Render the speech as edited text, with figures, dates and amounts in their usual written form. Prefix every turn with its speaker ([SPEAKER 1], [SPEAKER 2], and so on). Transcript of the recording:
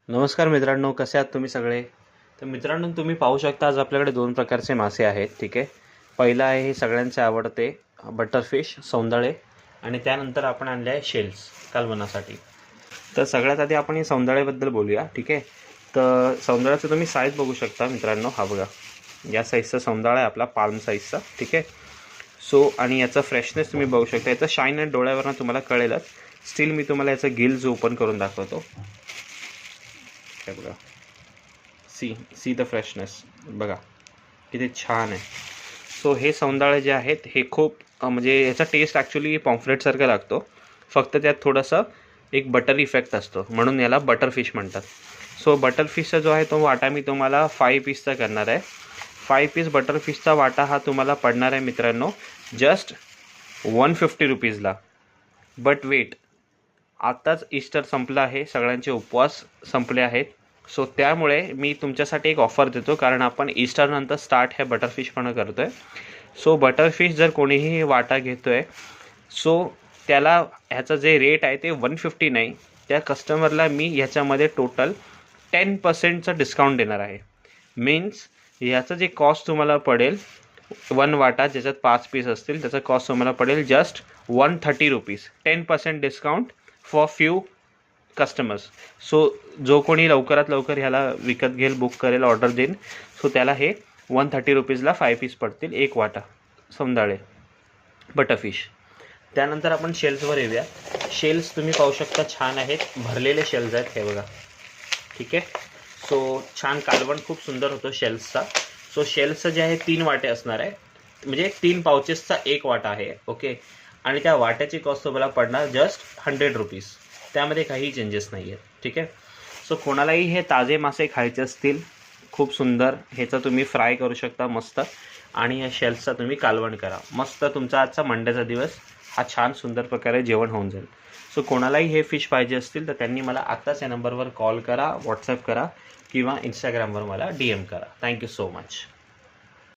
[SPEAKER 1] नमस्कार मित्रांनो, कसे आहात तुम्ही सगळे? तर मित्रांनो, तुम्ही पाहू शकता आज आपल्याकडे दोन प्रकारचे मासे आहेत. ठीक आहे, पहिला आहे हे सगळ्यांचे आवडते बटरफिश सौंदळे, आणि त्यानंतर आपण आणले आहे शेल्स कालवणासाठी. तर सगळ्यात आधी आपण हे सौंदळेबद्दल बोलूया. ठीक आहे, तर सौंदळ्याचं तुम्ही साईज बघू शकता मित्रांनो. हा बघा, या साईजचा सौंदळा आहे आपला, पाल्म साईजचा. ठीक आहे, सो आणि याचा फ्रेशनेस तुम्ही बघू शकता. याचं शाईन आणि डोळ्यावरनं तुम्हाला कळेलच. स्टील मी तुम्हाला याचं गिल्स ओपन करून दाखवतो. बघा, सी द फ्रेशनेस बघा किती छान आहे. सो हे सौंदाळे जे आहेत हे खूप म्हणजे याचा टेस्ट ॲक्च्युली पॉम्फ्रेटसारखा लागतो, फक्त त्यात थोडंसं एक बटर इफेक्ट असतो, म्हणून याला बटरफिश म्हणतात. सो बटरफिशचा जो आहे तो वाटा मी तुम्हाला 5 पीसचा करणार आहे. 5 पीस बटरफिशचा वाटा हा तुम्हाला पडणार आहे मित्रांनो जस्ट 150 रुपीजला. बट वेट, आत्ताच ईस्टर संपलं आहे, सगळ्यांचे उपवास संपले आहेत. सो त्यामुळे मी तुमच्यासाठी एक ऑफर देतो, कारण आपण ईस्टरनंतर स्टार्ट हे बटरफिश पण करतो आहे. सो बटरफिश जर कोणीही वाटा घेतो आहे, सो त्याला ह्याचं जे रेट आहे ते 150 नाही, त्या कस्टमरला मी ह्याच्यामध्ये टोटल 10% डिस्काउंट देणार आहे. मीन्स ह्याचं जे कॉस्ट तुम्हाला पडेल, 1 वाटा ज्याच्यात 5 पीस असतील, त्याचा कॉस्ट तुम्हाला पडेल just 130 rupees. 10% discount for few customers. So जो कोणी लवकरात लवकर ह्याला विकत घेईल, बुक करेल, ऑर्डर देईन, सो त्याला हे 130 रुपीजला 5 पीस पडतील, एक वाटा सौंदाळे बटरफिश. त्यानंतर आपण शेल्सवर येऊया. शेल्स तुम्ही पाहू शकता, छान आहेत, भरलेले शेल्स आहेत हे बघा. ठीक आहे, सो छान कालवण खूप सुंदर होतो शेल्सचा. सो शेल्सचं जे आहे 3 वाटे असणार आहे, म्हणजे 3 पाउचेसचा एक वाटा आहे. ओके, आणि त्या वाट्याची कॉस्ट तुम्हाला पडणार जस्ट 100 रुपीज. त्यामध्ये काही चेंजेस नाही आहेत. ठीक आहे, सो कोणालाही हे ताजे मासे खायचे असतील, खूप सुंदर, ह्याचा तुम्ही फ्राय करू शकता मस्त, आणि या शेल्सचा तुम्ही कालवण करा मस्त. तुमचा आजचा मंडेचा दिवस हा छान सुंदर प्रकारे जेवण होऊन जाईल. सो कोणालाही हे फिश पाहिजे असतील तर त्यांनी मला आत्ताच या नंबरवर कॉल करा, व्हॉट्सअप करा, किंवा इंस्टाग्रामवर मला DM करा. Thank you so much.